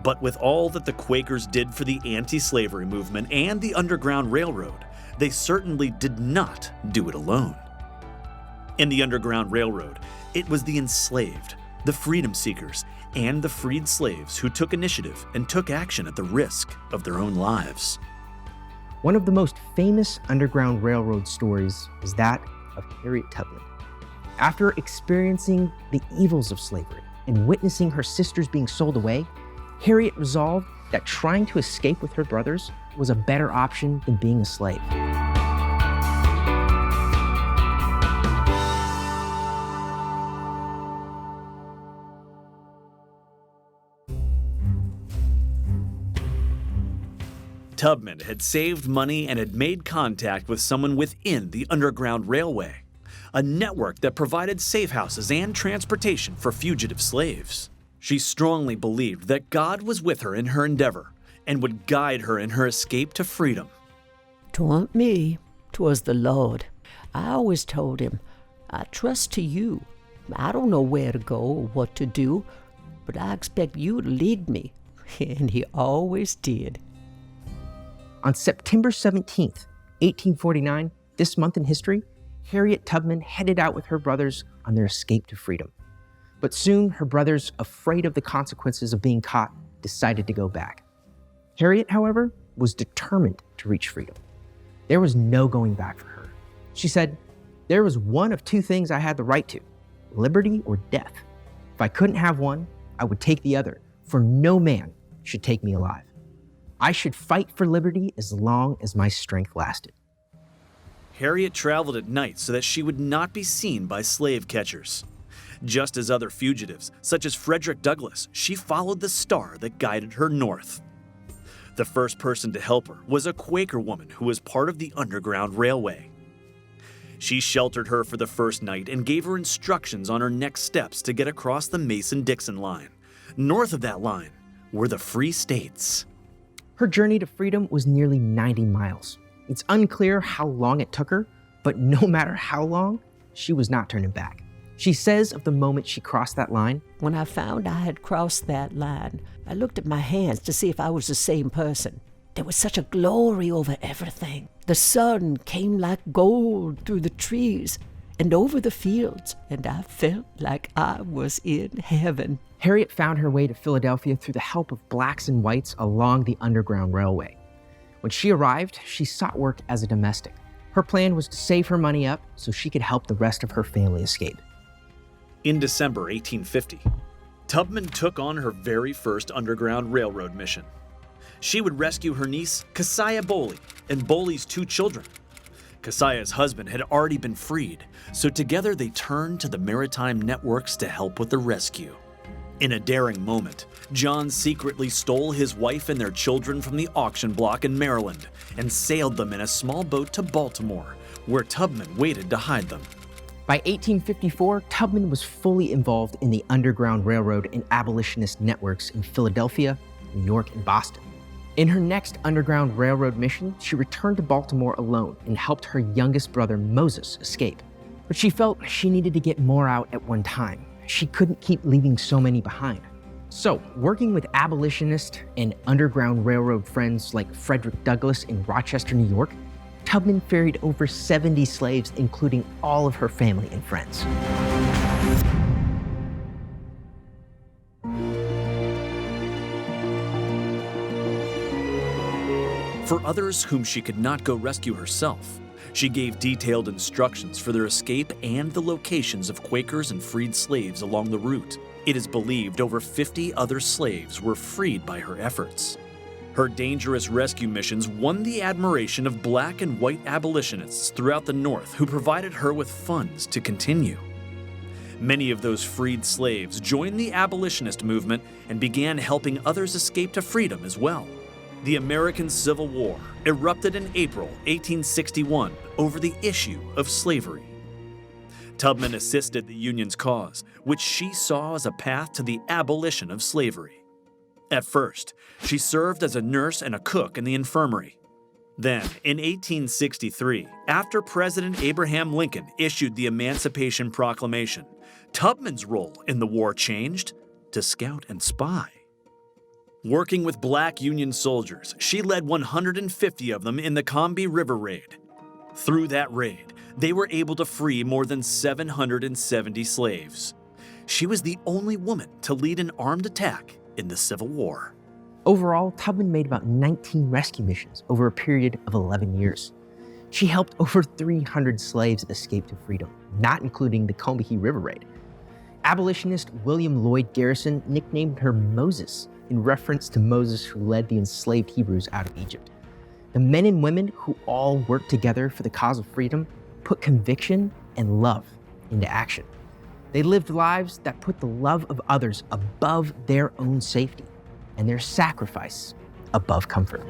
But with all that the Quakers did for the anti-slavery movement and the Underground Railroad, they certainly did not do it alone. In the Underground Railroad, it was the enslaved, the freedom seekers, and the freed slaves who took initiative and took action at the risk of their own lives. One of the most famous Underground Railroad stories is that of Harriet Tubman. After experiencing the evils of slavery and witnessing her sisters being sold away, Harriet resolved that trying to escape with her brothers was a better option than being a slave. Tubman had saved money and had made contact with someone within the Underground Railway, a network that provided safe houses and transportation for fugitive slaves. She strongly believed that God was with her in her endeavor and would guide her in her escape to freedom. "'Twa'n't me, 'twas the Lord. I always told him, I trust to you. I don't know where to go or what to do, but I expect you to lead me." And he always did. On September 17th, 1849, this month in history, Harriet Tubman headed out with her brothers on their escape to freedom. But soon, her brothers, afraid of the consequences of being caught, decided to go back. Harriet, however, was determined to reach freedom. There was no going back for her. She said, "There was one of two things I had the right to, liberty or death. If I couldn't have one, I would take the other, for no man should take me alive. I should fight for liberty as long as my strength lasted." Harriet traveled at night so that she would not be seen by slave catchers. Just as other fugitives, such as Frederick Douglass, she followed the star that guided her north. The first person to help her was a Quaker woman who was part of the Underground Railway. She sheltered her for the first night and gave her instructions on her next steps to get across the Mason-Dixon line. North of that line were the Free States. Her journey to freedom was nearly 90 miles. It's unclear how long it took her, but no matter how long, she was not turning back. She says of the moment she crossed that line, "When I found I had crossed that line, I looked at my hands to see if I was the same person. There was such a glory over everything. The sun came like gold through the trees and over the fields, and I felt like I was in heaven." Harriet found her way to Philadelphia through the help of blacks and whites along the Underground Railway. When she arrived, she sought work as a domestic. Her plan was to save her money up so she could help the rest of her family escape. In December 1850, Tubman took on her very first Underground Railroad mission. She would rescue her niece, Keziah Boley, and Boley's 2 children. Keziah's husband had already been freed, so together they turned to the maritime networks to help with the rescue. In a daring moment, John secretly stole his wife and their children from the auction block in Maryland and sailed them in a small boat to Baltimore, where Tubman waited to hide them. By 1854, Tubman was fully involved in the Underground Railroad and abolitionist networks in Philadelphia, New York, and Boston. In her next Underground Railroad mission, she returned to Baltimore alone and helped her youngest brother, Moses, escape. But she felt she needed to get more out at one time. She couldn't keep leaving so many behind. So, working with abolitionist and Underground Railroad friends like Frederick Douglass in Rochester, New York, Tubman ferried over 70 slaves, including all of her family and friends. For others whom she could not go rescue herself, she gave detailed instructions for their escape and the locations of Quakers and freed slaves along the route. It is believed over 50 other slaves were freed by her efforts. Her dangerous rescue missions won the admiration of black and white abolitionists throughout the North who provided her with funds to continue. Many of those freed slaves joined the abolitionist movement and began helping others escape to freedom as well. The American Civil War erupted in April 1861 over the issue of slavery. Tubman assisted the Union's cause, which she saw as a path to the abolition of slavery. At first, she served as a nurse and a cook in the infirmary. Then, in 1863, after President Abraham Lincoln issued the Emancipation Proclamation, Tubman's role in the war changed to scout and spy. Working with black Union soldiers, she led 150 of them in the Combahee River Raid. Through that raid, they were able to free more than 770 slaves. She was the only woman to lead an armed attack in the Civil War. Overall, Tubman made about 19 rescue missions over a period of 11 years. She helped over 300 slaves escape to freedom, not including the Combahee River Raid. Abolitionist William Lloyd Garrison nicknamed her Moses in reference to Moses who led the enslaved Hebrews out of Egypt. The men and women who all worked together for the cause of freedom put conviction and love into action. They lived lives that put the love of others above their own safety and their sacrifice above comfort.